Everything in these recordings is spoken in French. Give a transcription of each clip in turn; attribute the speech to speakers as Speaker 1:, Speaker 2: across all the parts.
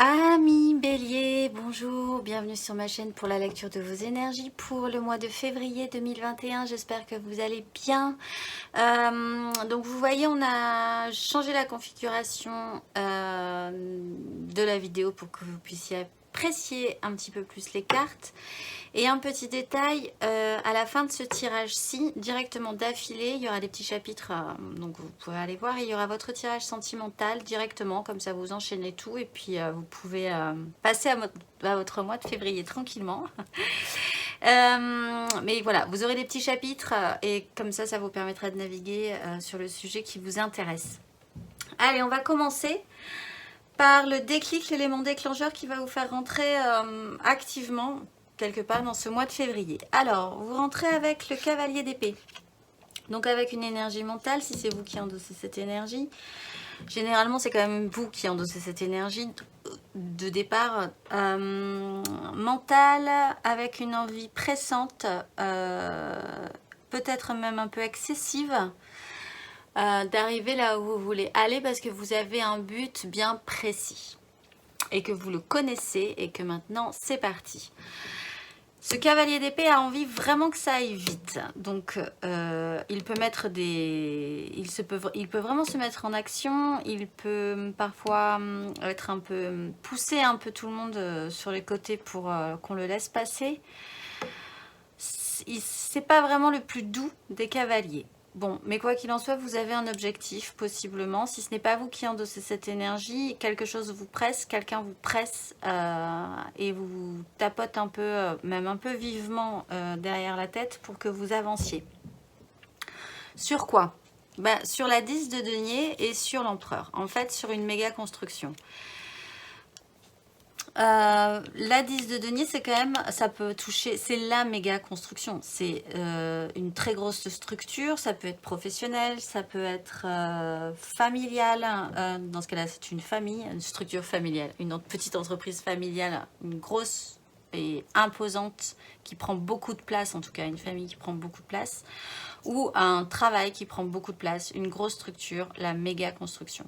Speaker 1: Amis Bélier, bonjour, bienvenue sur ma chaîne pour la lecture de vos énergies pour le mois de février 2021. J'espère que vous allez bien. Donc vous voyez, on a changé la configuration de la vidéo pour que vous puissiez apprécier un petit peu plus les cartes. Et un petit détail, à la fin de ce tirage-ci, directement d'affilée, il y aura des petits chapitres, donc vous pouvez aller voir, et il y aura votre tirage sentimental directement, comme ça vous enchaînez tout, et puis vous pouvez passer à votre mois de février tranquillement. Mais voilà, vous aurez des petits chapitres, et comme ça, ça vous permettra de naviguer sur le sujet qui vous intéresse. Allez, on va commencer par le déclic, l'élément déclencheur qui va vous faire rentrer activement quelque part dans ce mois de février. Alors, vous rentrez avec le cavalier d'épée. Donc avec une énergie mentale, si c'est vous qui endossez cette énergie. Généralement, c'est quand même vous qui endossez cette énergie de départ. Mentale, avec une envie pressante, peut-être même un peu excessive, d'arriver là où vous voulez aller parce que vous avez un but bien précis. Et que vous le connaissez et que maintenant, c'est parti. Ce cavalier d'épée a envie vraiment que ça aille vite. Donc, il peut vraiment se mettre en action. Il peut parfois être un peu pousser un peu tout le monde sur les côtés pour qu'on le laisse passer. C'est pas vraiment le plus doux des cavaliers. Bon, mais quoi qu'il en soit, vous avez un objectif, possiblement. Si ce n'est pas vous qui endossez cette énergie, quelque chose vous presse, quelqu'un vous presse et vous tapote un peu, même un peu vivement derrière la tête pour que vous avanciez. Sur quoi? Sur la 10 de denier et sur l'empereur. En fait, sur une méga construction. La 10 de denier, c'est quand même, ça peut toucher, c'est la méga construction. C'est une très grosse structure, ça peut être professionnel, ça peut être familial. Dans ce cas-là, c'est une famille, une structure familiale, une petite entreprise familiale, une grosse et imposante qui prend beaucoup de place, en tout cas une famille qui prend beaucoup de place, ou un travail qui prend beaucoup de place, une grosse structure, la méga construction.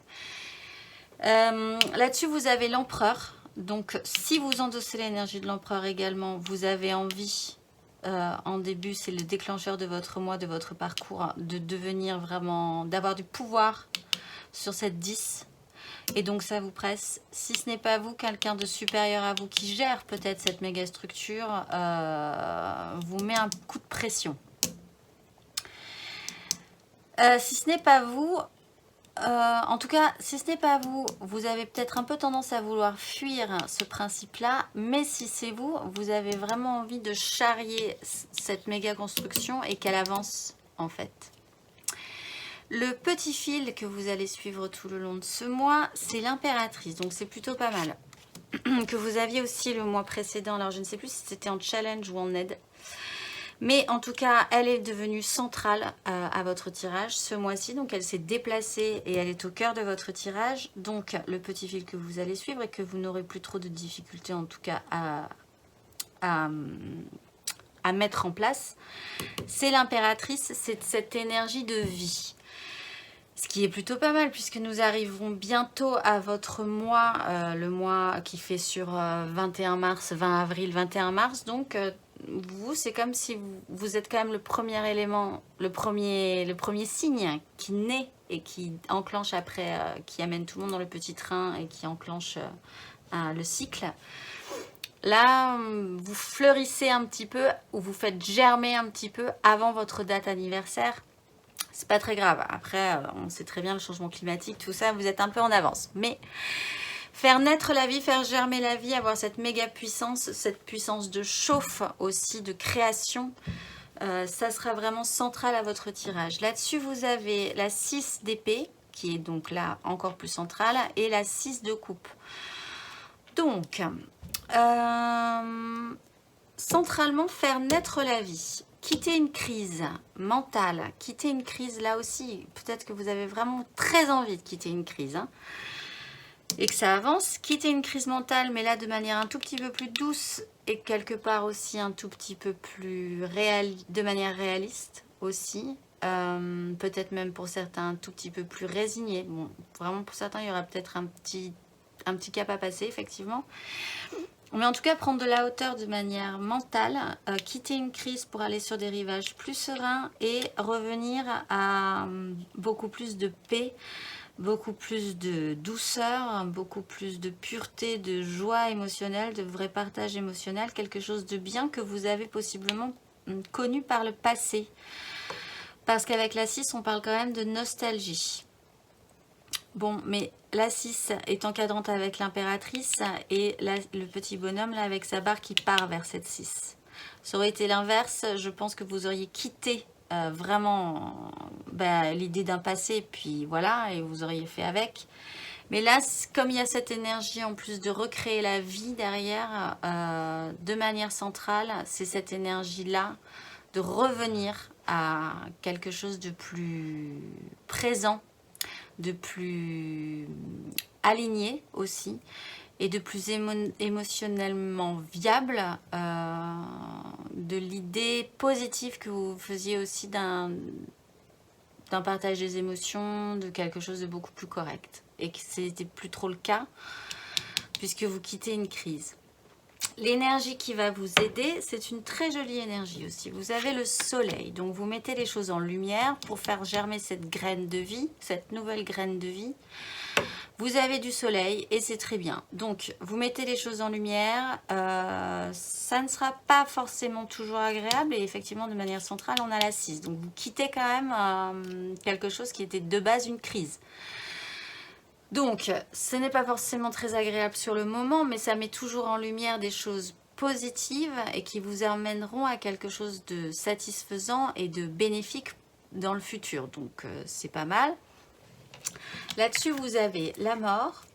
Speaker 1: Là-dessus, vous avez l'empereur. Donc, si vous endossez l'énergie de l'empereur également, vous avez envie, en début, c'est le déclencheur de votre mois, de votre parcours, de devenir vraiment, d'avoir du pouvoir sur cette 10. Et donc, ça vous presse. Si ce n'est pas vous, quelqu'un de supérieur à vous qui gère peut-être cette méga structure, vous met un coup de pression. Si ce n'est pas vous... en tout cas, si ce n'est pas vous, vous avez peut-être un peu tendance à vouloir fuir ce principe-là, mais si c'est vous, vous avez vraiment envie de charrier cette méga construction et qu'elle avance en fait. Le petit fil que vous allez suivre tout le long de ce mois, c'est l'impératrice, donc c'est plutôt pas mal. Que vous aviez aussi le mois précédent, alors je ne sais plus si c'était en challenge ou en aide. Mais en tout cas, elle est devenue centrale à votre tirage ce mois-ci. Donc, elle s'est déplacée et elle est au cœur de votre tirage. Donc, le petit fil que vous allez suivre et que vous n'aurez plus trop de difficultés, en tout cas, à mettre en place, c'est l'impératrice, c'est cette énergie de vie. Ce qui est plutôt pas mal puisque nous arriverons bientôt à votre mois, le mois qui fait sur 21 mars, 20 avril, 21 mars. Donc, vous, c'est comme si vous êtes quand même le premier élément, le premier signe qui naît et qui enclenche après, qui amène tout le monde dans le petit train et qui enclenche le cycle. Là, vous fleurissez un petit peu ou vous faites germer un petit peu avant votre date anniversaire. C'est pas très grave. Après, on sait très bien le changement climatique, tout ça, vous êtes un peu en avance. Mais faire naître la vie, faire germer la vie, avoir cette méga puissance, cette puissance de chauffe aussi, de création, ça sera vraiment central à votre tirage. Là-dessus, vous avez la 6 d'épée, qui est donc là encore plus centrale, et la 6 de coupe. Donc, centralement, faire naître la vie. Quitter une crise mentale, quitter une crise là aussi, peut-être que vous avez vraiment très envie de quitter une crise, hein, et que ça avance. Quitter une crise mentale, mais là de manière un tout petit peu plus douce et quelque part aussi un tout petit peu plus de manière réaliste aussi. Peut-être même pour certains un tout petit peu plus résigné. Bon, vraiment pour certains, il y aura peut-être un petit un petit cap à passer, effectivement. Mais en tout cas, prendre de la hauteur de manière mentale, quitter une crise pour aller sur des rivages plus sereins et revenir à beaucoup plus de paix, beaucoup plus de douceur, beaucoup plus de pureté, de joie émotionnelle, de vrai partage émotionnel, quelque chose de bien que vous avez possiblement connu par le passé. Parce qu'avec la 6, on parle quand même de nostalgie. Bon, mais la 6 est encadrante avec l'impératrice et le petit bonhomme là avec sa barre qui part vers cette 6. Ça aurait été l'inverse, je pense que vous auriez quitté vraiment l'idée d'un passé, puis voilà, et vous auriez fait avec. Mais là, comme il y a cette énergie en plus de recréer la vie derrière, de manière centrale, c'est cette énergie-là de revenir à quelque chose de plus présent, de plus aligné aussi et de plus émotionnellement viable, de l'idée positive que vous faisiez aussi d'un partage des émotions, de quelque chose de beaucoup plus correct et que c'était plus trop le cas puisque vous quittez une crise. L'énergie qui va vous aider, c'est une très jolie énergie aussi. Vous avez le soleil, donc vous mettez les choses en lumière pour faire germer cette graine de vie, cette nouvelle graine de vie. Vous avez du soleil et c'est très bien. Donc, vous mettez les choses en lumière. Ça ne sera pas forcément toujours agréable et effectivement, de manière centrale, on a la 6. Donc, vous quittez quand même quelque chose qui était de base une crise. Donc, ce n'est pas forcément très agréable sur le moment, mais ça met toujours en lumière des choses positives et qui vous amèneront à quelque chose de satisfaisant et de bénéfique dans le futur. Donc, c'est pas mal. Là-dessus, vous avez la mort.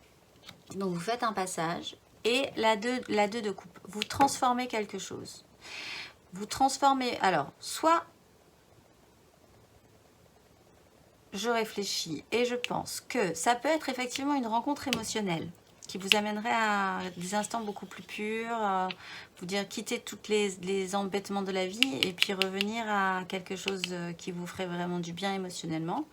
Speaker 1: Donc, vous faites un passage. Et la 2 de coupe. Vous transformez quelque chose. Vous transformez... Alors, soit... Je réfléchis et je pense que ça peut être effectivement une rencontre émotionnelle qui vous amènerait à des instants beaucoup plus purs, vous dire quitter tous les embêtements de la vie et puis revenir à quelque chose qui vous ferait vraiment du bien émotionnellement.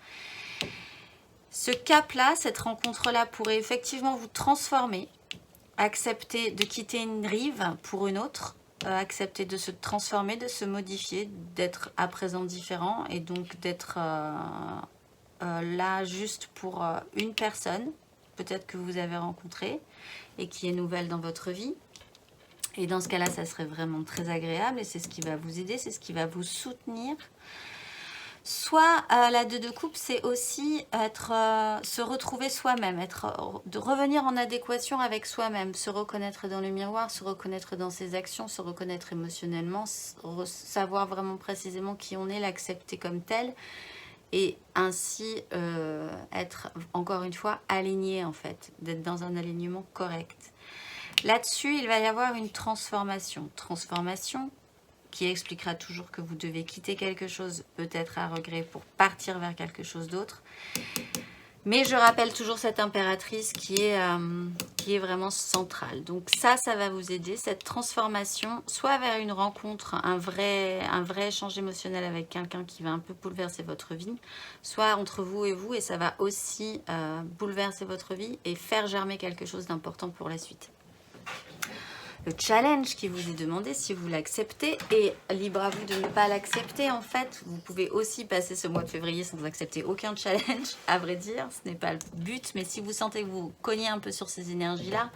Speaker 1: Ce cap-là, cette rencontre-là pourrait effectivement vous transformer, accepter de quitter une rive pour une autre, accepter de se transformer, de se modifier, d'être à présent différent et donc d'être... là juste pour une personne, peut-être que vous avez rencontrée et qui est nouvelle dans votre vie. Et dans ce cas-là, ça serait vraiment très agréable et c'est ce qui va vous aider, c'est ce qui va vous soutenir. Soit la 2 de coupe, c'est aussi se retrouver soi-même, de revenir en adéquation avec soi-même, se reconnaître dans le miroir, se reconnaître dans ses actions, se reconnaître émotionnellement, savoir vraiment précisément qui on est, l'accepter comme tel. Et ainsi être, encore une fois, aligné en fait, d'être dans un alignement correct. Là-dessus, il va y avoir une transformation. Transformation qui expliquera toujours que vous devez quitter quelque chose, peut-être à regret, pour partir vers quelque chose d'autre. Mais je rappelle toujours cette impératrice qui est vraiment centrale. Donc ça va vous aider, cette transformation, soit vers une rencontre, un vrai échange émotionnel avec quelqu'un qui va un peu bouleverser votre vie, soit entre vous et ça va aussi bouleverser votre vie et faire germer quelque chose d'important pour la suite. Le challenge qui vous est demandé, si vous l'acceptez, et libre à vous de ne pas l'accepter en fait. Vous pouvez aussi passer ce mois de février sans accepter aucun challenge, à vrai dire, ce n'est pas le but, mais si vous sentez que vous cognez un peu sur ces énergies-là,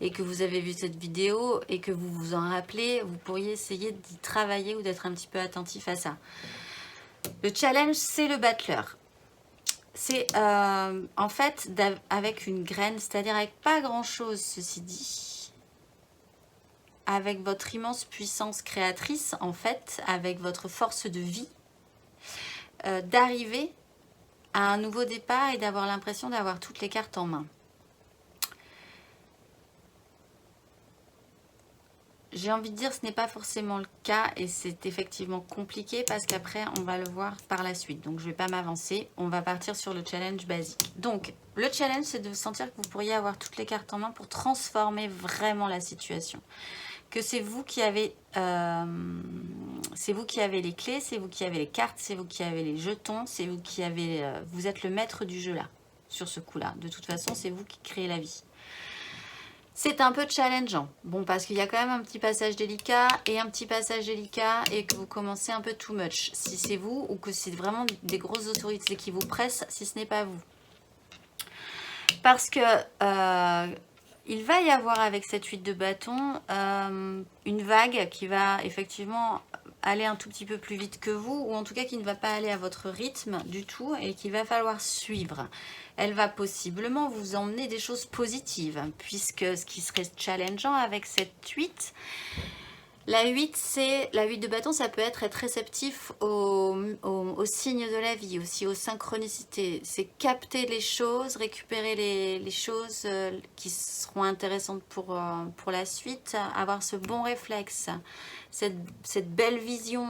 Speaker 1: et que vous avez vu cette vidéo, et que vous vous en rappelez, vous pourriez essayer d'y travailler ou d'être un petit peu attentif à ça. Le challenge, c'est le battleur. C'est en fait avec une graine, c'est-à-dire avec pas grand-chose, ceci dit, avec votre immense puissance créatrice, en fait, avec votre force de vie, d'arriver à un nouveau départ et d'avoir l'impression d'avoir toutes les cartes en main. J'ai envie de dire ce n'est pas forcément le cas et c'est effectivement compliqué parce qu'après on va le voir par la suite. Donc je ne vais pas m'avancer, on va partir sur le challenge basique. Donc le challenge, c'est de sentir que vous pourriez avoir toutes les cartes en main pour transformer vraiment la situation. Que c'est vous qui avez les clés, c'est vous qui avez les cartes, c'est vous qui avez les jetons, c'est vous qui avez vous êtes le maître du jeu là, sur ce coup-là. De toute façon, c'est vous qui créez la vie. C'est un peu challengeant. Bon, parce qu'il y a quand même un petit passage délicat et un petit passage délicat et que vous commencez un peu too much. Si c'est vous ou que c'est vraiment des grosses autorités qui vous pressent, si ce n'est pas vous. Parce que il va y avoir avec cette 8 de bâton une vague qui va effectivement aller un tout petit peu plus vite que vous, ou en tout cas qui ne va pas aller à votre rythme du tout et qu'il va falloir suivre. Elle va possiblement vous emmener des choses positives, puisque ce qui serait challengeant avec cette 8, la 8 de bâton, ça peut être réceptif aux signes de la vie, aussi aux synchronicités. C'est capter les choses, récupérer les choses qui seront intéressantes pour la suite, avoir ce bon réflexe, cette belle vision,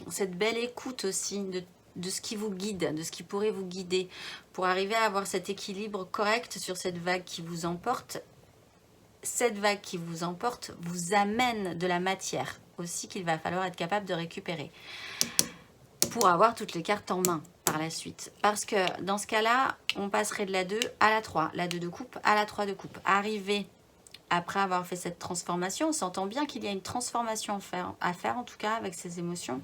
Speaker 1: cette belle écoute aussi de ce qui vous guide, de ce qui pourrait vous guider, pour arriver à avoir cet équilibre correct sur cette vague qui vous emporte. Cette vague qui vous emporte vous amène de la matière aussi qu'il va falloir être capable de récupérer pour avoir toutes les cartes en main par la suite. Parce que dans ce cas-là, on passerait de la 2 à la 3, la 2 de coupe à la 3 de coupe. Arriver après avoir fait cette transformation, on s'entend bien qu'il y a une transformation à faire en tout cas avec ces émotions.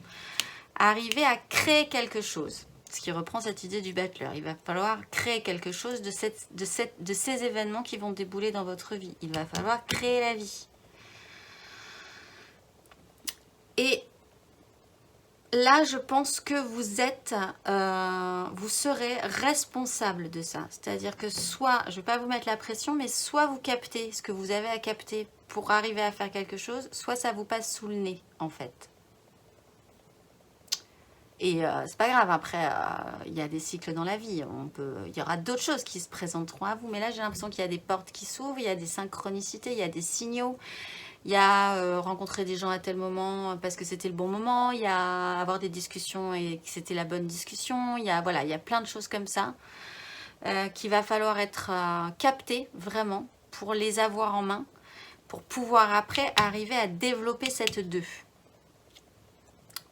Speaker 1: Arriver à créer quelque chose. Ce qui reprend cette idée du battleur. Il va falloir créer quelque chose de ces événements qui vont débouler dans votre vie. Il va falloir créer la vie. Et là, je pense que vous serez responsable de ça. C'est-à-dire que soit, je ne vais pas vous mettre la pression, mais soit vous captez ce que vous avez à capter pour arriver à faire quelque chose, soit ça vous passe sous le nez, en fait. Et c'est pas grave, après, il y a des cycles dans la vie. Il y aura d'autres choses qui se présenteront à vous. Mais là, j'ai l'impression qu'il y a des portes qui s'ouvrent, il y a des synchronicités, il y a des signaux. Il y a rencontrer des gens à tel moment parce que c'était le bon moment. Il y a avoir des discussions et que c'était la bonne discussion. Voilà, il y a plein de choses comme ça qu'il va falloir être capté vraiment pour les avoir en main, pour pouvoir après arriver à développer cette 2.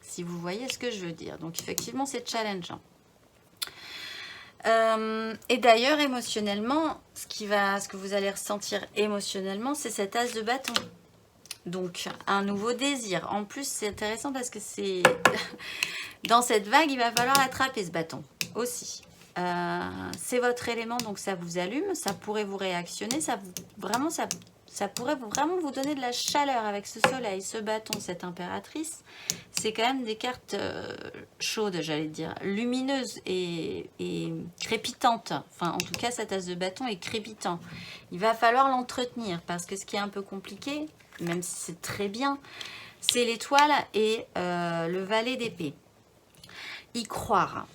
Speaker 1: Si vous voyez ce que je veux dire. Donc effectivement, c'est challengeant. Et d'ailleurs, émotionnellement, ce que vous allez ressentir émotionnellement, c'est cet as de bâton. Donc, un nouveau désir. En plus, c'est intéressant parce que c'est... Dans cette vague, il va falloir attraper ce bâton aussi. C'est votre élément, donc ça vous allume, ça pourrait vous réactionner, ça pourrait vraiment vous donner de la chaleur avec ce soleil, ce bâton, cette impératrice. C'est quand même des cartes chaudes, j'allais dire, lumineuses et crépitantes. Enfin, en tout cas, cette as de bâton est crépitant. Il va falloir l'entretenir parce que ce qui est un peu compliqué, même si c'est très bien, c'est l'étoile et le valet d'épée. Y croire.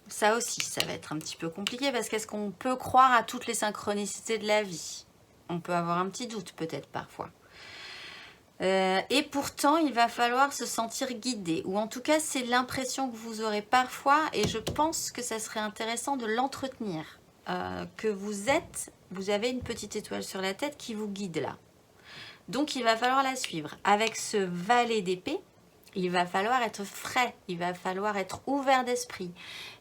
Speaker 1: Ça aussi, ça va être un petit peu compliqué parce qu'est-ce qu'on peut croire à toutes les synchronicités de la vie? On peut avoir un petit doute peut-être parfois. Et pourtant, il va falloir se sentir guidé. Ou en tout cas, c'est l'impression que vous aurez parfois. Et je pense que ça serait intéressant de l'entretenir. Que vous avez une petite étoile sur la tête qui vous guide là. Donc, il va falloir la suivre. Avec ce valet d'épée, il va falloir être frais. Il va falloir être ouvert d'esprit.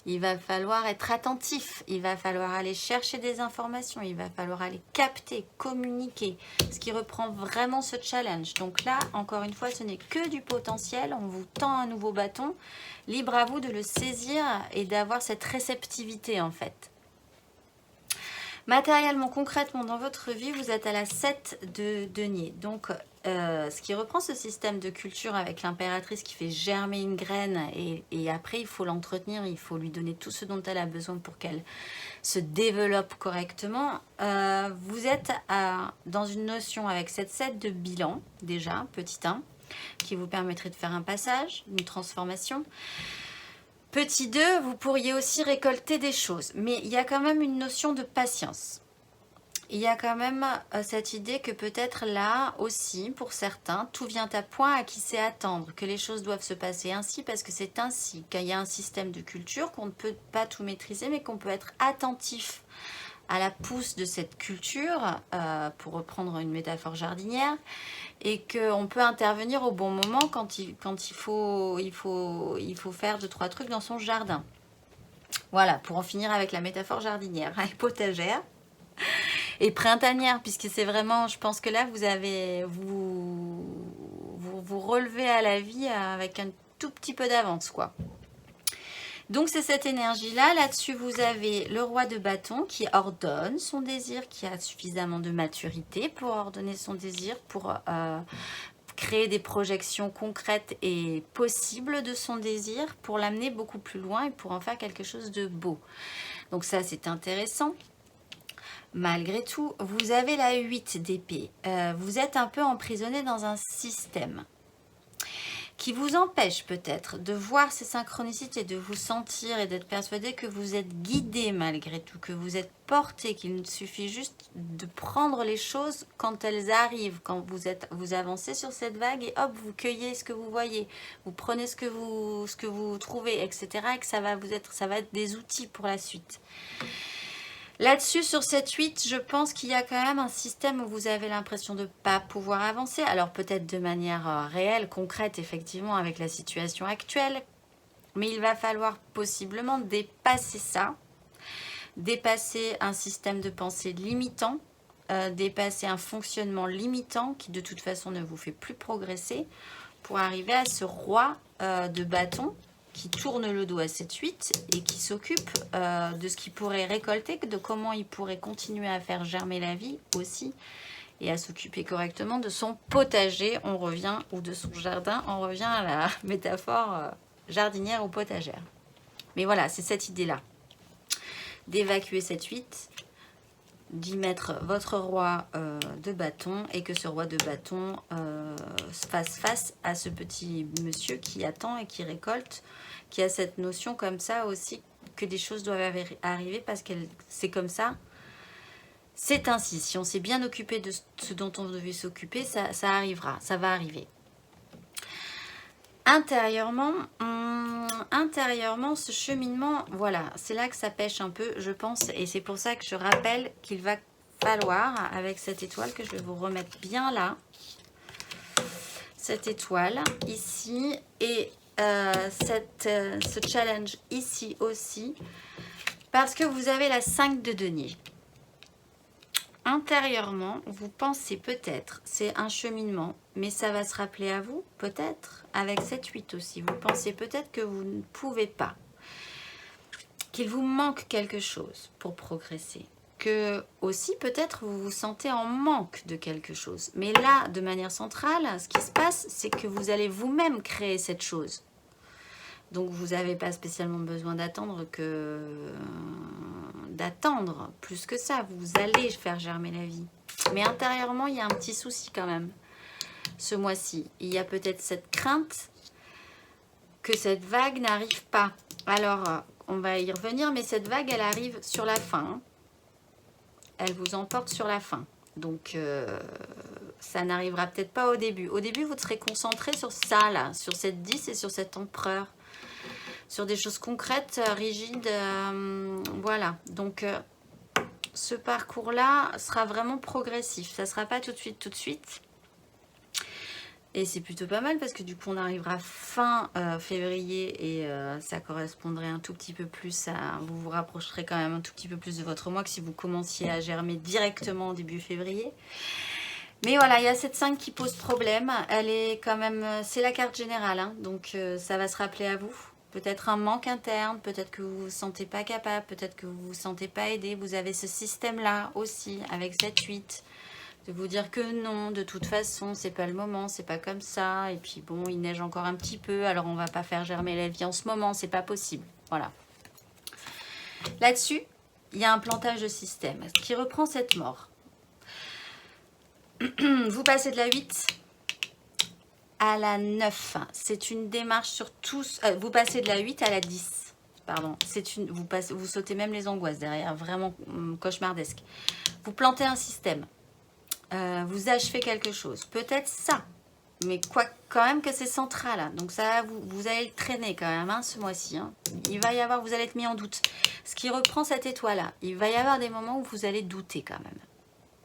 Speaker 1: Il va falloir être attentif, il va falloir aller chercher des informations, il va falloir aller capter, communiquer, ce qui reprend vraiment ce challenge. Donc là, encore une fois, ce n'est que du potentiel, on vous tend un nouveau bâton, libre à vous de le saisir et d'avoir cette réceptivité en fait. Matériellement, concrètement, dans votre vie, vous êtes à la 7 de denier. Donc, ce qui reprend ce système de culture avec l'impératrice qui fait germer une graine et après, il faut l'entretenir, il faut lui donner tout ce dont elle a besoin pour qu'elle se développe correctement. Vous êtes dans une notion avec cette 7 de bilan, déjà, petit 1, qui vous permettrait de faire un passage, une transformation. Petit 2, vous pourriez aussi récolter des choses, mais il y a quand même une notion de patience. Il y a quand même cette idée que peut-être là aussi, pour certains, tout vient à point à qui sait attendre, que les choses doivent se passer ainsi parce que c'est ainsi, qu'il y a un système de culture qu'on ne peut pas tout maîtriser, mais qu'on peut être attentif à la pousse de cette culture, pour reprendre une métaphore jardinière, et qu'on peut intervenir au bon moment quand il faut faire 2-3 trucs dans son jardin. Voilà, pour en finir avec la métaphore jardinière et potagère. et printanière, puisque c'est vraiment, je pense que là, vous relevez à la vie avec un tout petit peu d'avance, quoi. Donc c'est cette énergie-là. Là-dessus, vous avez le roi de bâton qui ordonne son désir, qui a suffisamment de maturité pour ordonner son désir, pour créer des projections concrètes et possibles de son désir, pour l'amener beaucoup plus loin et pour en faire quelque chose de beau. Donc ça, c'est intéressant. Malgré tout, vous avez la 8 d'épée. Vous êtes un peu emprisonné dans un système qui vous empêche peut-être de voir ces synchronicités, de vous sentir et d'être persuadé que vous êtes guidé malgré tout, que vous êtes porté, qu'il suffit juste de prendre les choses quand elles arrivent, quand vous avancez sur cette vague et hop, vous cueillez ce que vous voyez, vous prenez ce que vous trouvez, etc. et que ça va être des outils pour la suite. Là-dessus, sur cette 8, je pense qu'il y a quand même un système où vous avez l'impression de ne pas pouvoir avancer. Alors peut-être de manière réelle, concrète, effectivement, avec la situation actuelle. Mais il va falloir possiblement dépasser ça. Dépasser un système de pensée limitant. Dépasser un fonctionnement limitant qui de toute façon ne vous fait plus progresser. Pour arriver à ce roi de bâton qui tourne le dos à cette 8 et qui s'occupe de ce qu'il pourrait récolter, de comment il pourrait continuer à faire germer la vie aussi, et à s'occuper correctement de son potager, on revient, ou de son jardin, on revient à la métaphore jardinière ou potagère. Mais voilà, c'est cette idée-là, d'évacuer cette 8, d'y mettre votre roi de bâton, et que ce roi de bâton fasse face à ce petit monsieur qui attend et qui récolte, qui a cette notion comme ça aussi que des choses doivent arriver parce que c'est comme ça. C'est ainsi. Si on s'est bien occupé de ce dont on devait s'occuper, ça arrivera, ça va arriver. Intérieurement, ce cheminement, voilà, c'est là que ça pêche un peu, je pense, et c'est pour ça que je rappelle qu'il va falloir, avec cette étoile, que je vais vous remettre bien là, cette étoile ici, et ce challenge ici aussi, parce que vous avez la 5 de denier. Intérieurement, vous pensez peut-être, c'est un cheminement, mais ça va se rappeler à vous, peut-être, avec cette 8 aussi. Vous pensez peut-être que vous ne pouvez pas, qu'il vous manque quelque chose pour progresser, que aussi peut-être vous vous sentez en manque de quelque chose. Mais là, de manière centrale, ce qui se passe, c'est que vous allez vous-même créer cette chose. Donc vous n'avez pas spécialement besoin d'attendre plus que ça. Vous allez faire germer la vie. Mais intérieurement, il y a un petit souci quand même. Ce mois-ci, il y a peut-être cette crainte que cette vague n'arrive pas. Alors, on va y revenir, mais cette vague, elle arrive sur la fin. Elle vous emporte sur la fin. Donc, ça n'arrivera peut-être pas au début. Au début, vous serez concentré sur ça, là, sur cette 10 et sur cet empereur. Sur des choses concrètes, rigides, voilà. Donc, ce parcours-là sera vraiment progressif. Ça ne sera pas tout de suite. Et c'est plutôt pas mal parce que du coup, on arrivera fin février et ça correspondrait un tout petit peu plus à... Vous vous rapprocherez quand même un tout petit peu plus de votre mois que si vous commenciez à germer directement au début février. Mais voilà, il y a cette 5 qui pose problème. Elle est quand même... C'est la carte générale, hein, donc ça va se rappeler à vous. Peut-être un manque interne, peut-être que vous ne vous sentez pas capable, peut-être que vous ne vous sentez pas aidé. Vous avez ce système-là aussi, avec cette 8, de vous dire que non, de toute façon, c'est pas le moment, c'est pas comme ça. Et puis bon, il neige encore un petit peu, alors on va pas faire germer la vie en ce moment, c'est pas possible. Voilà. Là-dessus, il y a un plantage de système qui reprend cette mort. Vous passez de la 8 à la 9. C'est une démarche sur tous. Vous passez de la 8 à la 10. Pardon. Vous sautez même les angoisses derrière. Vraiment cauchemardesque. Vous plantez un système. Vous achevez quelque chose. Peut-être ça. Mais quoi, quand même que c'est central. Hein. Donc ça, vous allez le traîner quand même hein, ce mois-ci. Hein. Il va y avoir, vous allez être mis en doute. Ce qui reprend cette étoile-là. Il va y avoir des moments où vous allez douter quand même.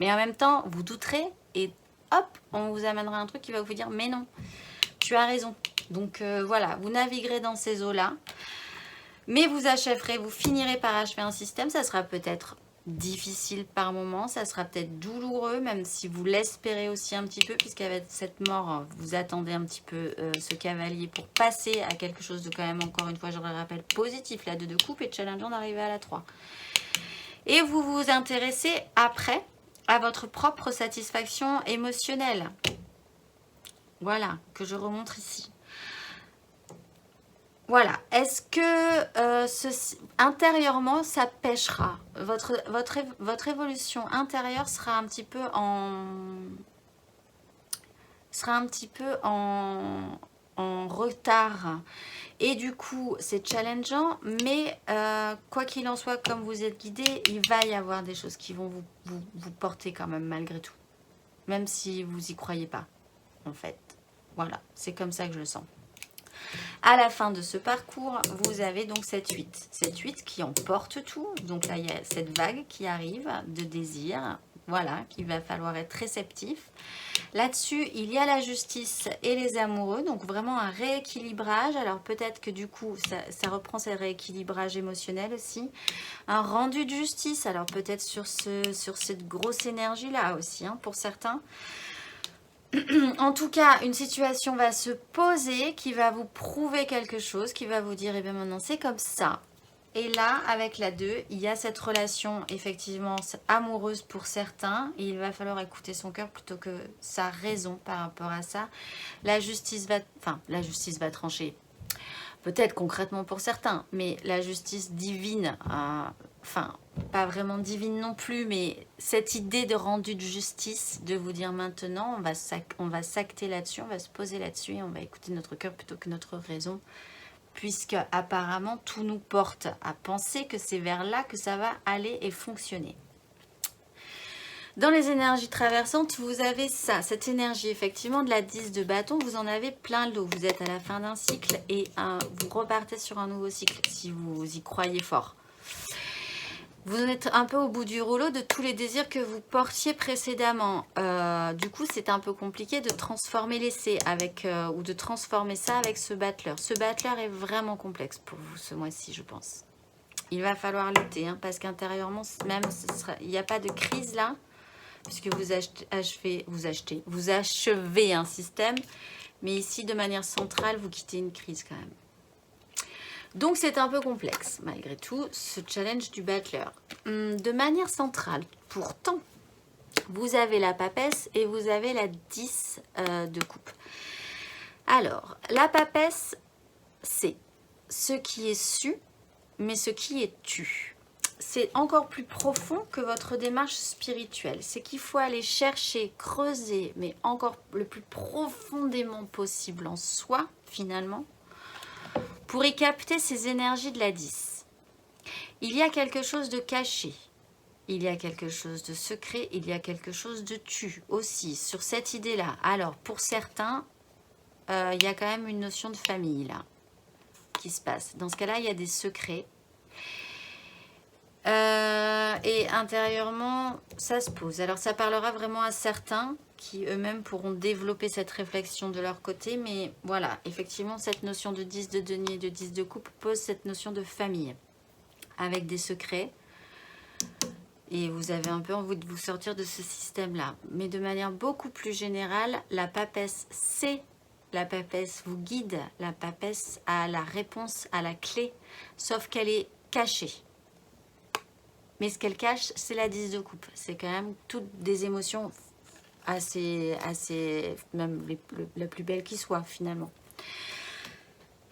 Speaker 1: Mais en même temps, vous douterez et hop, on vous amènera un truc qui va vous dire mais non, tu as raison. Donc voilà, vous naviguerez dans ces eaux-là. Mais vous achèverez, vous finirez par achever un système. Ça sera peut-être difficile par moment, ça sera peut-être douloureux, même si vous l'espérez aussi un petit peu, puisqu'avec cette mort, vous attendez un petit peu ce cavalier pour passer à quelque chose de quand même, encore une fois, je le rappelle, positif, la 2 de coupe et challengeant d'arriver à la 3. Et vous vous intéressez après à votre propre satisfaction émotionnelle. Voilà, que je remonte ici. Voilà, est-ce que intérieurement, ça pêchera? Votre évolution intérieure sera un petit peu en retard. Et du coup, c'est challengeant, mais quoi qu'il en soit, comme vous êtes guidé, il va y avoir des choses qui vont vous porter quand même malgré tout. Même si vous n'y croyez pas, en fait. Voilà, c'est comme ça que je le sens. À la fin de ce parcours, vous avez donc cette 8. Cette 8 qui emporte tout. Donc là, il y a cette vague qui arrive de désir. Voilà, qu'il va falloir être réceptif. Là-dessus, il y a la justice et les amoureux. Donc vraiment un rééquilibrage. Alors peut-être que du coup, ça reprend ce rééquilibrage émotionnel aussi. Un rendu de justice. Alors peut-être sur cette grosse énergie-là aussi, hein, pour certains. En tout cas, une situation va se poser qui va vous prouver quelque chose, qui va vous dire, eh bien maintenant c'est comme ça. Et là, avec la 2, il y a cette relation effectivement amoureuse pour certains. Et il va falloir écouter son cœur plutôt que sa raison par rapport à ça. La justice va trancher. Peut-être concrètement pour certains, mais la justice divine, pas vraiment divine non plus, mais cette idée de rendu de justice, de vous dire maintenant, on va s'acter là-dessus, on va se poser là-dessus et on va écouter notre cœur plutôt que notre raison, puisque apparemment tout nous porte à penser que c'est vers là que ça va aller et fonctionner. Dans les énergies traversantes, vous avez ça, cette énergie effectivement de la 10 de bâton, vous en avez plein l'eau. Vous êtes à la fin d'un cycle et vous repartez sur un nouveau cycle si vous y croyez fort. Vous en êtes un peu au bout du rouleau de tous les désirs que vous portiez précédemment. Du coup, c'est un peu compliqué de transformer l'essai ou de transformer ça avec ce battleur. Ce battleur est vraiment complexe pour vous ce mois-ci, je pense. Il va falloir lutter, hein, parce qu'intérieurement, même il n'y a pas de crise là. Puisque vous achevez un système, mais ici, de manière centrale, vous quittez une crise quand même. Donc, c'est un peu complexe, malgré tout, ce challenge du battleur. De manière centrale, pourtant, vous avez la papesse et vous avez la 10 de coupe. Alors, la papesse, c'est ce qui est su, mais ce qui est tu. C'est encore plus profond que votre démarche spirituelle. C'est qu'il faut aller chercher, creuser, mais encore le plus profondément possible en soi, finalement, pour y capter ces énergies de la 10. Il y a quelque chose de caché, il y a quelque chose de secret, il y a quelque chose de tu aussi, sur cette idée-là. Alors, pour certains, il y a quand même une notion de famille, là, qui se passe. Dans ce cas-là, il y a des secrets. Et intérieurement, ça se pose. Alors, ça parlera vraiment à certains qui eux-mêmes pourront développer cette réflexion de leur côté. Mais voilà, effectivement, cette notion de 10 de denier et de 10 de coupe pose cette notion de famille avec des secrets. Et vous avez un peu envie de vous sortir de ce système-là. Mais de manière beaucoup plus générale, la papesse, c'est la papesse vous guide. La papesse a la réponse, à la clé, sauf qu'elle est cachée. Mais ce qu'elle cache, c'est la 10 de coupe. C'est quand même toutes des émotions assez même la plus belle qui soit finalement.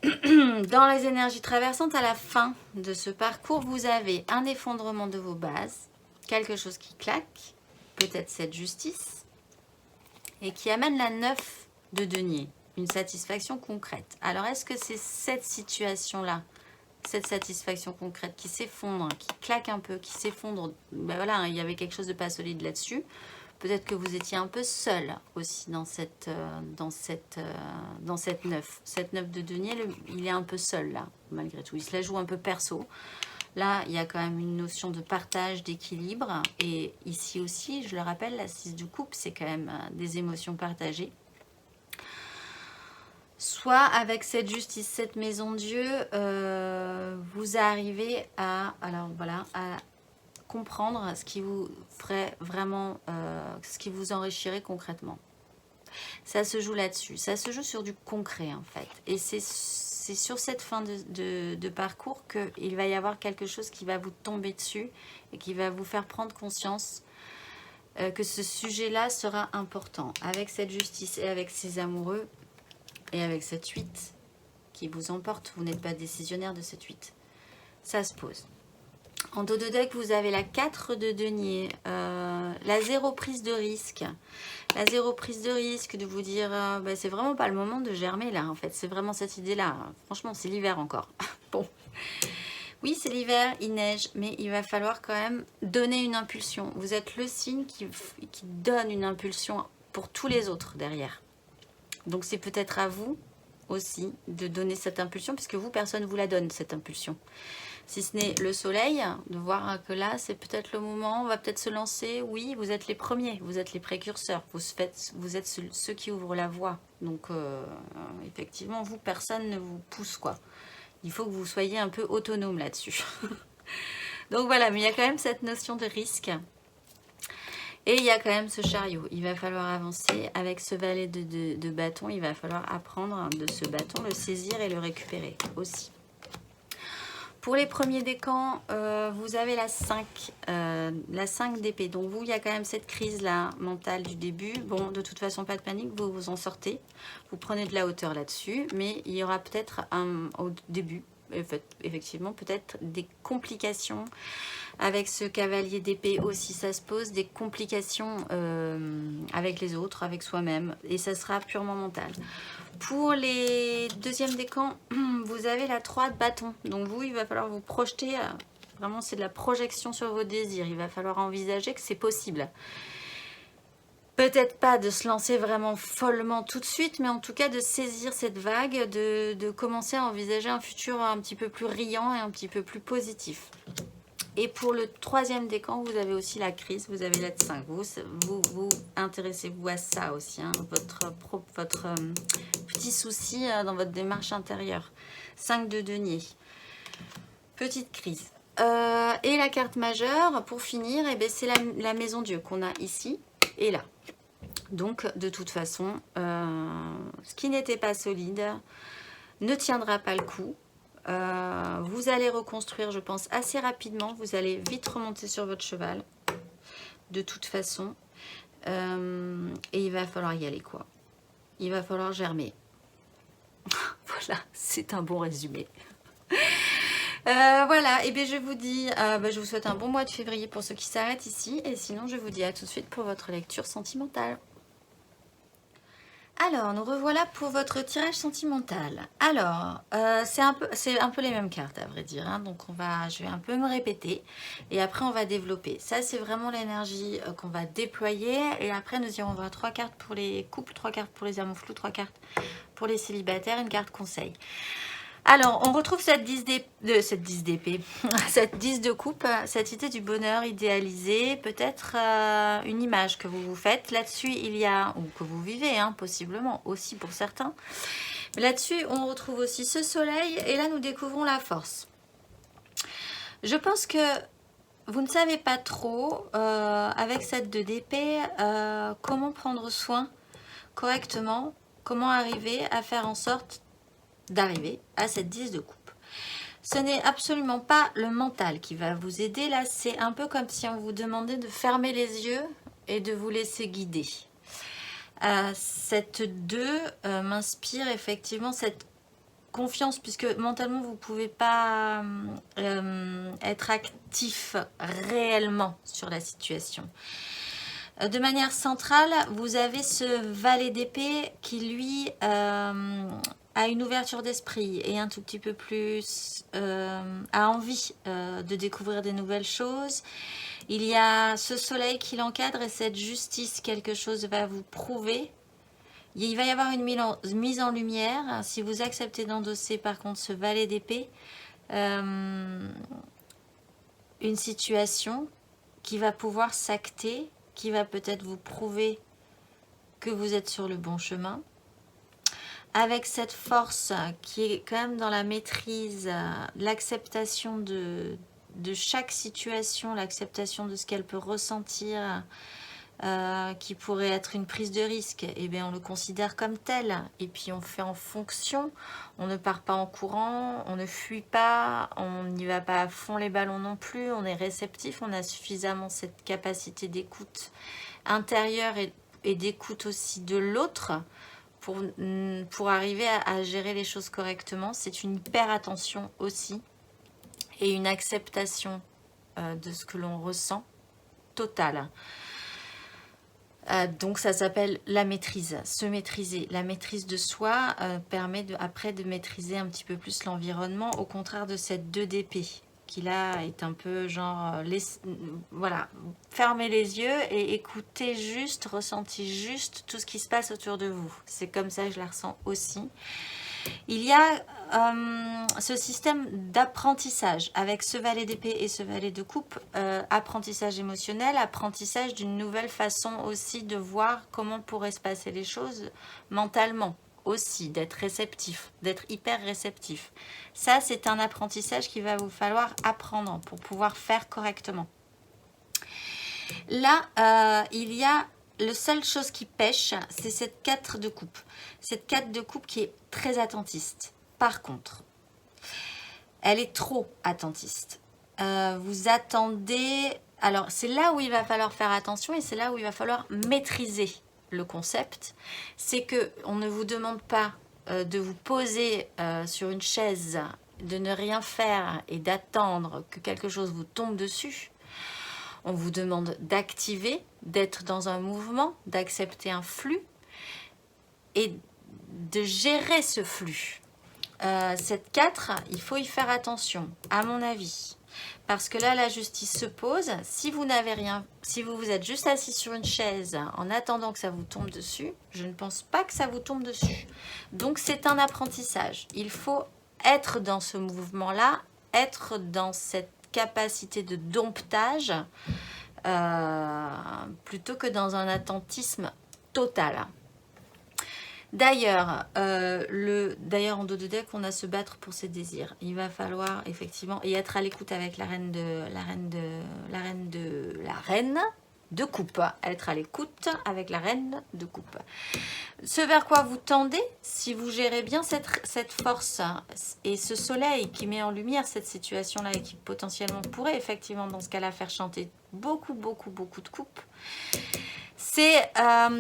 Speaker 1: Dans les énergies traversantes, à la fin de ce parcours, vous avez un effondrement de vos bases, quelque chose qui claque, peut-être cette justice, et qui amène la 9 de denier, une satisfaction concrète. Alors, est-ce que c'est cette situation-là, cette satisfaction concrète qui s'effondre, qui claque un peu, qui s'effondre, ben voilà, il y avait quelque chose de pas solide là-dessus. Peut-être que vous étiez un peu seul aussi dans cette 9. Cette 9 de denier, il est un peu seul là, malgré tout. Il se la joue un peu perso. Là, il y a quand même une notion de partage, d'équilibre. Et ici aussi, je le rappelle, la 6 de coupe, c'est quand même des émotions partagées. Soit avec cette justice, cette maison de Dieu, vous arrivez à comprendre ce qui vous ferait vraiment, ce qui vous enrichirait concrètement. Ça se joue là-dessus. Ça se joue sur du concret, en fait. Et c'est sur cette fin de parcours qu'il va y avoir quelque chose qui va vous tomber dessus et qui va vous faire prendre conscience que ce sujet-là sera important. Avec cette justice et avec ces amoureux et avec cette 8 qui vous emporte. Vous n'êtes pas décisionnaire de cette 8. Ça se pose. En dos de deck, vous avez la 4 de denier, la 0 prise de risque. La 0 prise de risque, de vous dire, bah, c'est vraiment pas le moment de germer là, en fait. C'est vraiment cette idée-là. Franchement, c'est l'hiver encore. Bon. Oui, c'est l'hiver, il neige, mais il va falloir quand même donner une impulsion. Vous êtes le signe qui donne une impulsion pour tous les autres derrière. Donc, c'est peut-être à vous aussi de donner cette impulsion, puisque vous, personne ne vous la donne, cette impulsion. Si ce n'est le soleil, de voir que là, c'est peut-être le moment, on va peut-être se lancer. Oui, vous êtes les premiers, vous êtes les précurseurs, vous êtes ceux qui ouvrent la voie. Donc, effectivement, vous, personne ne vous pousse, quoi. Il faut que vous soyez un peu autonome là-dessus. Donc voilà, mais il y a quand même cette notion de risque. Et il y a quand même ce chariot. Il va falloir avancer avec ce valet de bâton. Il va falloir apprendre de ce bâton, le saisir et le récupérer aussi. Pour les premiers décans, vous avez la 5 d'épée. Donc vous, il y a quand même cette crise-là mentale du début. Bon, de toute façon, pas de panique, vous vous en sortez. Vous prenez de la hauteur là-dessus. Mais il y aura peut-être au début, effectivement, peut-être des complications. Avec ce cavalier d'épée aussi, ça se pose des complications avec les autres, avec soi-même. Et ça sera purement mental. Pour les deuxièmes décans, vous avez la 3 de bâton. Donc vous, il va falloir vous projeter. Vraiment, c'est de la projection sur vos désirs. Il va falloir envisager que c'est possible. Peut-être pas de se lancer vraiment follement tout de suite, mais en tout cas de saisir cette vague, de commencer à envisager un futur un petit peu plus riant et un petit peu plus positif. Et pour le troisième décan, vous avez aussi la crise, vous avez la 5. Vous intéressez-vous à ça aussi, hein, votre petit souci dans votre démarche intérieure. 5 de denier. Petite crise. Et la carte majeure, pour finir, eh c'est la maison Dieu qu'on a ici et là. Donc, de toute façon, ce qui n'était pas solide ne tiendra pas le coup. Vous allez reconstruire, je pense, assez rapidement. Vous allez vite remonter sur votre cheval. De toute façon. Et il va falloir y aller, quoi. Il va falloir germer. Voilà, c'est un bon résumé. Voilà, et bien je vous dis, je vous souhaite un bon mois de février pour ceux qui s'arrêtent ici. Et sinon, je vous dis à tout de suite pour votre lecture sentimentale. Alors, nous revoilà pour votre tirage sentimental. Alors, c'est un peu les mêmes cartes, à vrai dire. Hein. Donc, je vais un peu me répéter. Et après, on va développer. Ça, c'est vraiment l'énergie qu'on va déployer. Et après, nous irons voir 3 cartes pour les couples, 3 cartes pour les amours flous, 3 cartes pour les célibataires, une carte conseil. Alors, on retrouve cette 10 d'épée, cette 10 de coupe, cette idée du bonheur idéalisé, peut-être une image que vous vous faites. Là-dessus, il y a, ou que vous vivez, hein, possiblement, aussi pour certains. Là-dessus, on retrouve aussi ce soleil, et là, nous découvrons la force. Je pense que vous ne savez pas trop, avec cette 2 d'épée, comment prendre soin correctement, comment arriver à faire en sorte d'arriver à cette 10 de coupe. Ce n'est absolument pas le mental qui va vous aider. Là, c'est un peu comme si on vous demandait de fermer les yeux et de vous laisser guider. Cette 2 m'inspire effectivement cette confiance, puisque mentalement, vous ne pouvez pas être actif réellement sur la situation. De manière centrale, vous avez ce valet d'épée qui, lui, a une ouverture d'esprit et un tout petit peu plus a envie de découvrir des nouvelles choses. Il y a ce soleil qui l'encadre et cette justice, quelque chose va vous prouver. Il va y avoir une mise en lumière. Si vous acceptez d'endosser par contre ce valet d'épée, une situation qui va pouvoir s'acter, qui va peut-être vous prouver que vous êtes sur le bon chemin. Avec cette force qui est quand même dans la maîtrise, l'acceptation de de chaque situation, l'acceptation de ce qu'elle peut ressentir, qui pourrait être une prise de risque, eh bien on le considère comme tel et puis on fait en fonction. On ne part pas en courant, on ne fuit pas, on n'y va pas à fond les ballons non plus, on est réceptif, on a suffisamment cette capacité d'écoute intérieure et d'écoute aussi de l'autre pour arriver à gérer les choses correctement. C'est une hyper attention aussi et une acceptation de ce que l'on ressent totale. Donc ça s'appelle la maîtrise, se maîtriser. La maîtrise de soi permet après de maîtriser un petit peu plus l'environnement, au contraire de cette 2 d'épée qui là est un peu genre, voilà, fermez les yeux et écoutez juste, ressentez juste tout ce qui se passe autour de vous. C'est comme ça que je la ressens aussi. Il y a ce système d'apprentissage avec ce valet d'épée et ce valet de coupe, apprentissage émotionnel, apprentissage d'une nouvelle façon aussi de voir comment pourraient se passer les choses mentalement aussi, d'être réceptif, d'être hyper réceptif. Ça, c'est un apprentissage qu'il va vous falloir apprendre pour pouvoir faire correctement. Là, il y a la seule chose qui pêche, c'est cette 4 de coupe. Cette 4 de coupe qui est très attentiste. Par contre, elle est trop attentiste. Vous attendez... Alors, c'est là où il va falloir faire attention et c'est là où il va falloir maîtriser le concept. C'est qu'on ne vous demande pas de vous poser sur une chaise, de ne rien faire et d'attendre que quelque chose vous tombe dessus. On vous demande d'activer, d'être dans un mouvement, d'accepter un flux et de gérer ce flux. Cette 4, il faut y faire attention, à mon avis. Parce que là, la justice se pose. Si vous n'avez rien, si vous êtes juste assis sur une chaise en attendant que ça vous tombe dessus, je ne pense pas que ça vous tombe dessus. Donc, c'est un apprentissage. Il faut être dans ce mouvement-là, être dans cette capacité de domptage plutôt que dans un attentisme total. D'ailleurs, en dos de deck, on a se battre pour ses désirs. Il va falloir effectivement et être à l'écoute avec la reine de coupe. Être à l'écoute avec la reine de coupe. Ce vers quoi vous tendez, si vous gérez bien cette force et ce soleil qui met en lumière cette situation-là et qui potentiellement pourrait effectivement dans ce cas-là faire chanter beaucoup de coupes, c'est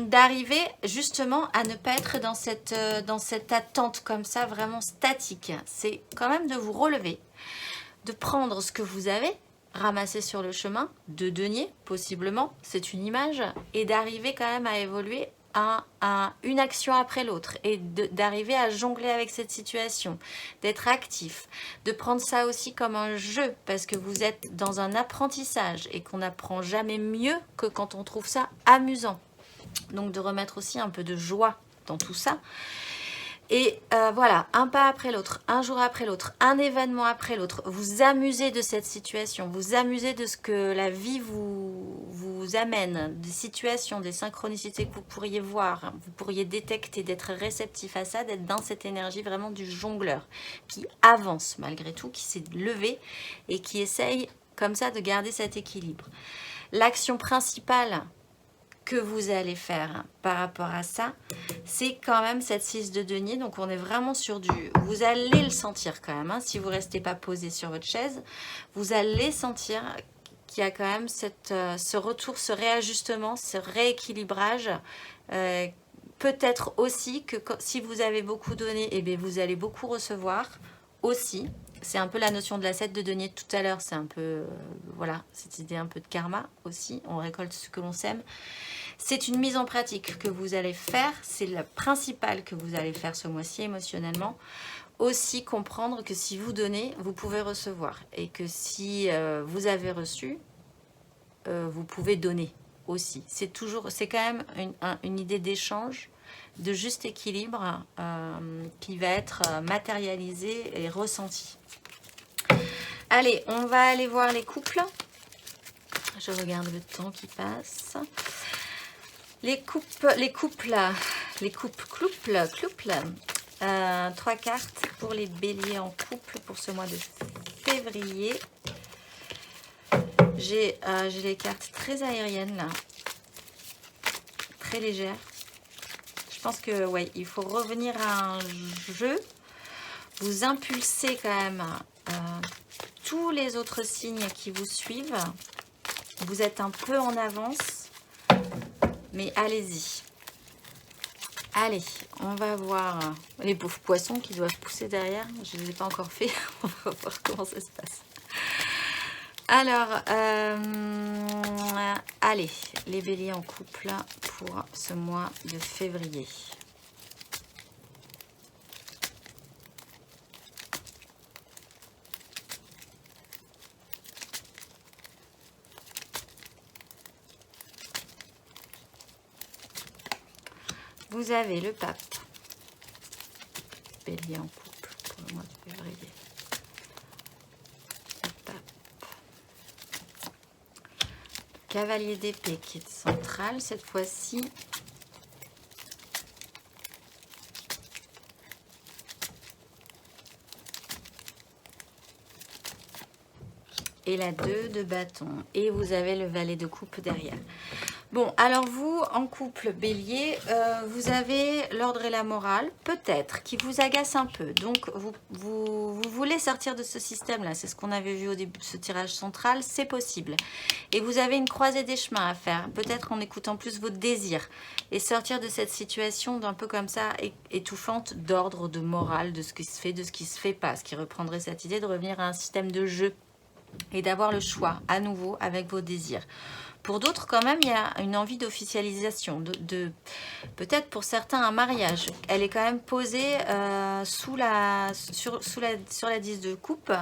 Speaker 1: d'arriver justement à ne pas être dans cette attente comme ça, vraiment statique. C'est quand même de vous relever, de prendre ce que vous avez ramassé sur le chemin, de denier possiblement, c'est une image, et d'arriver quand même à évoluer une action après l'autre et d'arriver à jongler avec cette situation, d'être actif, de prendre ça aussi comme un jeu parce que vous êtes dans un apprentissage et qu'on n'apprend jamais mieux que quand on trouve ça amusant. Donc de remettre aussi un peu de joie dans tout ça. Et voilà, un pas après l'autre, un jour après l'autre, un événement après l'autre, vous amusez de cette situation, vous amusez de ce que la vie vous amène, des situations, des synchronicités que vous pourriez voir, vous pourriez détecter, d'être réceptif à ça, d'être dans cette énergie vraiment du jongleur qui avance malgré tout, qui s'est levé et qui essaye comme ça de garder cet équilibre. L'action principale que vous allez faire par rapport à ça, c'est quand même cette 6 de denier. Donc on est vraiment sur du... Vous allez le sentir quand même, hein, si vous ne restez pas posé sur votre chaise, vous allez sentir qu'il y a quand même ce retour, ce réajustement, ce rééquilibrage. Peut-être aussi que si vous avez beaucoup donné, eh bien vous allez beaucoup recevoir aussi. C'est un peu la notion de la 7 de denier de tout à l'heure, c'est un peu, voilà, cette idée un peu de karma aussi, on récolte ce que l'on sème. C'est une mise en pratique que vous allez faire, c'est la principale que vous allez faire ce mois-ci émotionnellement. Aussi comprendre que si vous donnez, vous pouvez recevoir. Et que si vous avez reçu, vous pouvez donner aussi. C'est quand même une idée d'échange, de juste équilibre qui va être matérialisé et ressenti. Allez, on va aller voir les couples. Je regarde le temps qui passe. Les couples. 3 cartes pour les béliers en couple pour ce mois de février. J'ai les cartes très aériennes là, très légères. Je pense que ouais, il faut revenir à un jeu. Vous impulsez quand même tous les autres signes qui vous suivent. Vous êtes un peu en avance, mais allez-y. Allez, on va voir les pauvres poissons qui doivent pousser derrière. Je ne les ai pas encore fait. On va voir comment ça se passe. Alors, allez, les béliers en couple pour ce mois de février. Vous avez le pape, bélier en couple pour le mois de février. Le pape. Cavalier d'épée qui est central cette fois-ci. Et la 2 de bâton. Et vous avez le valet de coupe derrière. Bon, alors vous, en couple bélier, vous avez l'ordre et la morale, peut-être, qui vous agace un peu. Donc, vous voulez sortir de ce système-là. C'est ce qu'on avait vu au début de ce tirage central. C'est possible. Et vous avez une croisée des chemins à faire. Peut-être en écoutant plus votre désir. Et sortir de cette situation d'un peu comme ça, étouffante, d'ordre, de morale, de ce qui se fait, de ce qui se fait pas. Ce qui reprendrait cette idée de revenir à un système de jeu. Et d'avoir le choix, à nouveau, avec vos désirs. Pour d'autres, quand même, il y a une envie d'officialisation, peut-être pour certains un mariage. Elle est quand même posée sur la 10 de coupe.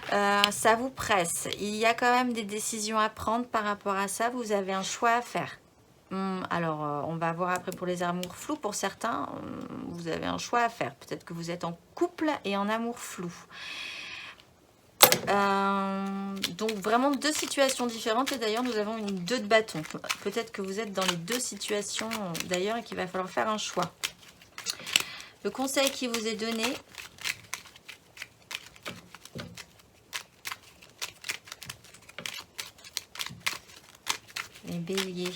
Speaker 1: Ça vous presse. Il y a quand même des décisions à prendre par rapport à ça. Vous avez un choix à faire. Alors, on va voir après pour les amours flous. Pour certains, vous avez un choix à faire. Peut-être que vous êtes en couple et en amour flou. Donc vraiment deux situations différentes et d'ailleurs nous avons une 2 de bâton. Peut-être que vous êtes dans les deux situations d'ailleurs et qu'il va falloir faire un choix. Le conseil qui vous est donné, les béliers.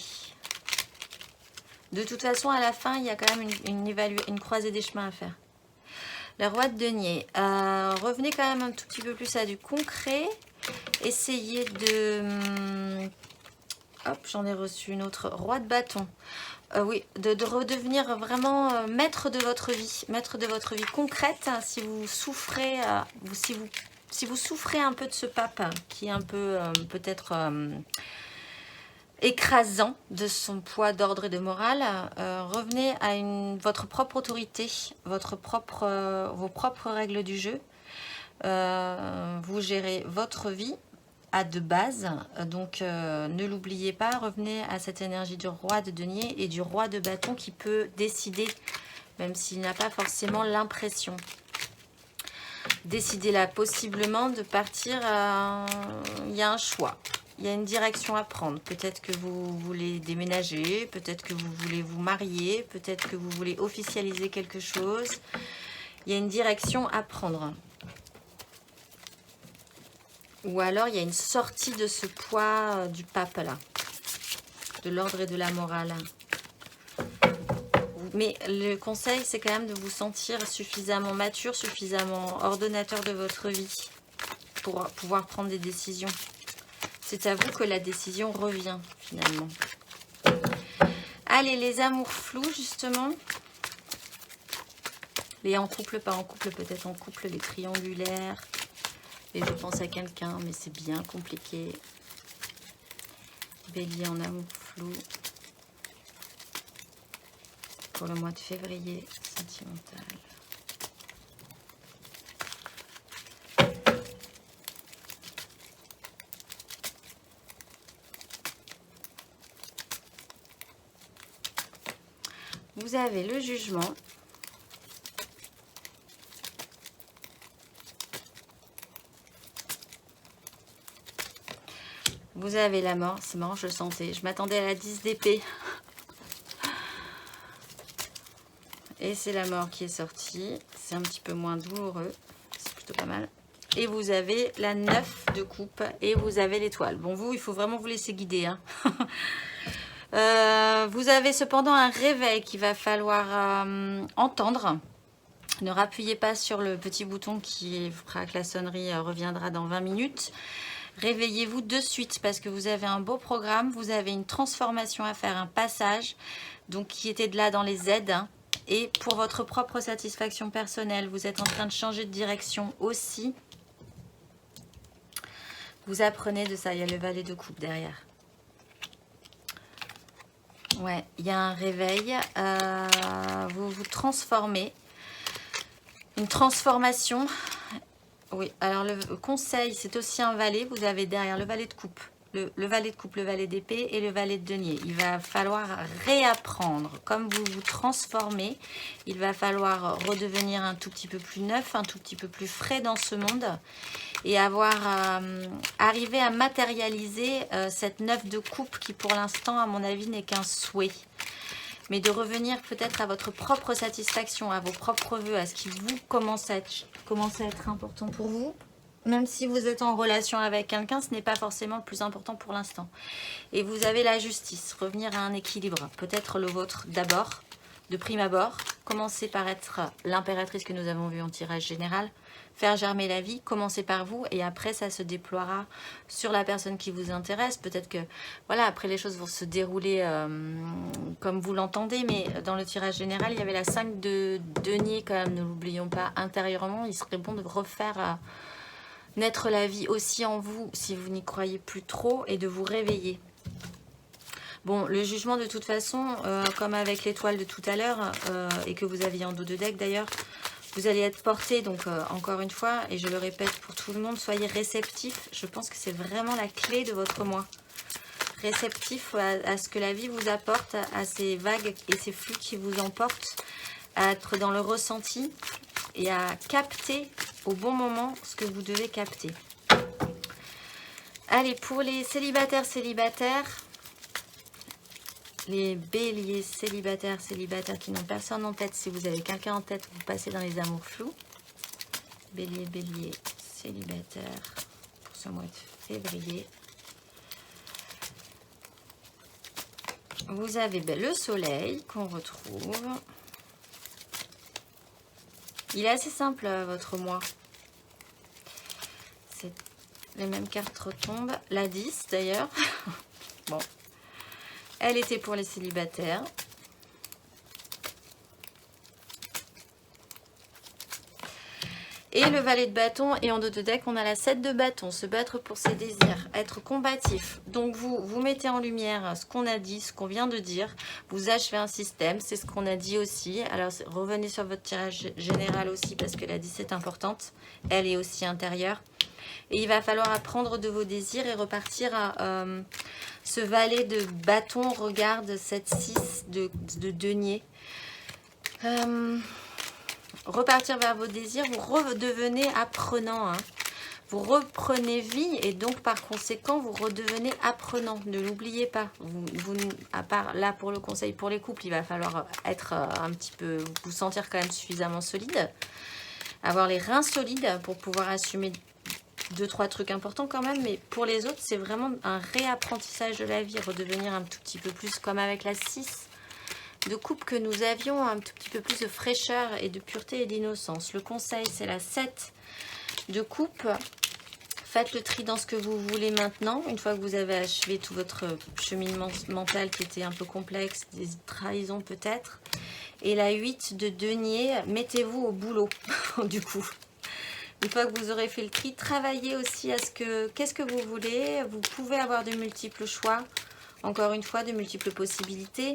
Speaker 1: De toute façon à la fin il y a quand même une croisée des chemins à faire. Le roi de denier, revenez quand même un tout petit peu plus à du concret. Essayez de... Hop, j'en ai reçu une autre. Roi de bâton. Oui, de redevenir vraiment maître de votre vie concrète. Si vous souffrez, si vous souffrez un peu de ce pape qui est un peu peut-être... écrasant de son poids d'ordre et de morale, revenez à votre propre autorité, vos propres règles du jeu. Vous gérez votre vie à de base, donc ne l'oubliez pas, revenez à cette énergie du roi de denier et du roi de bâton qui peut décider, même s'il n'a pas forcément l'impression. Décidez là possiblement de partir, il y a un choix. Il y a une direction à prendre. Peut-être que vous voulez déménager, peut-être que vous voulez vous marier, peut-être que vous voulez officialiser quelque chose. Il y a une direction à prendre. Ou alors, il y a une sortie de ce poids du pape là, de l'ordre et de la morale. Mais le conseil, c'est quand même de vous sentir suffisamment mature, suffisamment ordonnateur de votre vie pour pouvoir prendre des décisions. C'est à vous que la décision revient, finalement. Allez, les amours flous, justement. Les en couple, pas en couple, peut-être en couple, les triangulaires. Et je pense à quelqu'un, mais c'est bien compliqué. Bélier en amour flou. Pour le mois de février, sentimental. Vous avez le jugement. Vous avez la mort. C'est marrant, je le sentais. Je m'attendais à la 10 d'épée. Et c'est la mort qui est sortie. C'est un petit peu moins douloureux. C'est plutôt pas mal. et vous avez la 9 de coupe et vous avez l'étoile. Bon, vous, il faut vraiment vous laisser guider. Hein. Vous avez cependant un réveil qu'il va falloir entendre. Ne rappuyez pas sur le petit bouton qui fera que la sonnerie reviendra dans 20 minutes. Réveillez-vous de suite parce que vous avez un beau programme, vous avez une transformation à faire, un passage, donc qui était de là dans les aides. Hein. Et pour votre propre satisfaction personnelle, vous êtes en train de changer de direction aussi. Vous apprenez de ça, il y a le valet de coupe derrière. Ouais, il y a un réveil, vous vous transformez. Une transformation. Oui, alors le conseil, c'est aussi un valet. Vous avez derrière le valet de coupe, le valet de coupe, le valet d'épée et le valet de denier. Il va falloir réapprendre. Comme vous vous transformez, il va falloir redevenir un tout petit peu plus neuf, un tout petit peu plus frais dans ce monde et arriver à matérialiser cette 9 de coupe qui pour l'instant, à mon avis, n'est qu'un souhait. Mais de revenir peut-être à votre propre satisfaction, à vos propres vœux, à ce qui vous commence à être important pour vous. Même si vous êtes en relation avec quelqu'un, ce n'est pas forcément le plus important pour l'instant. Et vous avez la justice, revenir à un équilibre. Peut-être le vôtre d'abord, de prime abord. Commencez par être l'impératrice que nous avons vue en tirage général. Faire germer la vie, commencez par vous et après ça se déploiera sur la personne qui vous intéresse. Peut-être que, voilà, après les choses vont se dérouler comme vous l'entendez, mais dans le tirage général, il y avait la 5 de denier quand même, ne l'oublions pas, intérieurement. Il serait bon de refaire naître la vie aussi en vous si vous n'y croyez plus trop et de vous réveiller. Bon, le jugement de toute façon, comme avec l'étoile de tout à l'heure et que vous aviez en dos de deck d'ailleurs, vous allez être porté, donc encore une fois, et je le répète pour tout le monde, soyez réceptif. Je pense que c'est vraiment la clé de votre moi. Réceptif à ce que la vie vous apporte, à ces vagues et ces flux qui vous emportent, à être dans le ressenti et à capter au bon moment ce que vous devez capter. Allez, pour les célibataires, les béliers célibataires qui n'ont personne en tête, si vous avez quelqu'un en tête, vous passez dans les amours flous. Bélier célibataire pour ce mois de février. Vous avez le soleil qu'on retrouve. Il est assez simple votre mois. Les mêmes cartes retombent. La 10 d'ailleurs. Bon. Elle était pour les célibataires. Et le valet de bâton, et en dos de deck, on a la 7 de bâton, se battre pour ses désirs, être combatif. Donc vous mettez en lumière ce qu'on a dit, ce qu'on vient de dire, vous achevez un système, c'est ce qu'on a dit aussi. Alors revenez sur votre tirage général aussi, parce que la 10 est importante, elle est aussi intérieure. Et il va falloir apprendre de vos désirs et repartir à ce valet de bâton. Regarde cette 6 de denier. Repartir vers vos désirs, vous redevenez apprenant. Hein. Vous reprenez vie et donc par conséquent, vous redevenez apprenant. Ne l'oubliez pas. À part là pour le conseil pour les couples, il va falloir être un petit peu, vous sentir quand même suffisamment solide. Avoir les reins solides pour pouvoir assumer 2-3 trucs importants quand même, mais pour les autres, c'est vraiment un réapprentissage de la vie, redevenir un tout petit peu plus comme avec la 6 de coupe que nous avions, un tout petit peu plus de fraîcheur et de pureté et d'innocence. Le conseil, c'est la 7 de coupe. Faites le tri dans ce que vous voulez maintenant, une fois que vous avez achevé tout votre cheminement mental qui était un peu complexe, des trahisons peut-être. Et la 8 de denier, mettez-vous au boulot, du coup. Une fois que vous aurez fait le tri, travaillez aussi à qu'est-ce que vous voulez. Vous pouvez avoir de multiples choix, encore une fois, de multiples possibilités.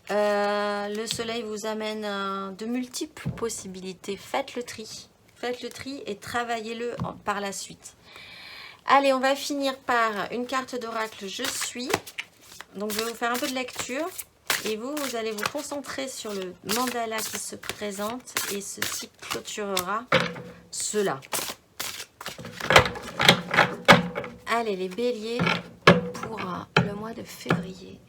Speaker 1: Le soleil vous amène de multiples possibilités. Faites le tri. Faites le tri et travaillez-le par la suite. Allez, on va finir par une carte d'oracle. Je suis. Donc, je vais vous faire un peu de lecture. Et vous allez vous concentrer sur le mandala qui se présente. Et ceci clôturera cela. Allez, les béliers pour le mois de février.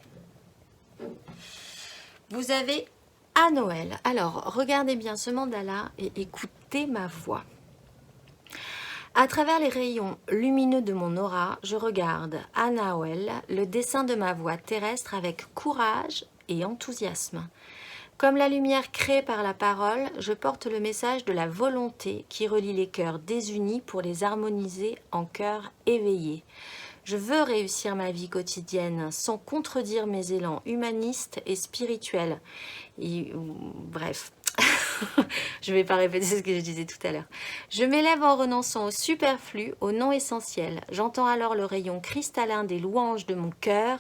Speaker 1: Vous avez à Noël. Alors, regardez bien ce mandala et écoutez ma voix. À travers les rayons lumineux de mon aura, je regarde Anahuel, le dessin de ma voix terrestre avec courage et enthousiasme. Comme la lumière créée par la parole, je porte le message de la volonté qui relie les cœurs désunis pour les harmoniser en cœurs éveillés. Je veux réussir ma vie quotidienne sans contredire mes élans humanistes et spirituels. Bref, je ne vais pas répéter ce que je disais tout à l'heure. Je m'élève en renonçant au superflu, au non essentiel. J'entends alors le rayon cristallin des louanges de mon cœur,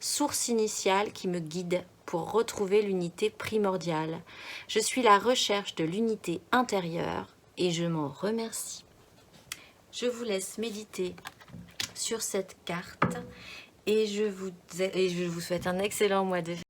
Speaker 1: source initiale qui me guide pour retrouver l'unité primordiale. Je suis la recherche de l'unité intérieure et je m'en remercie. Je vous laisse méditer sur cette carte et je vous souhaite un excellent mois de février.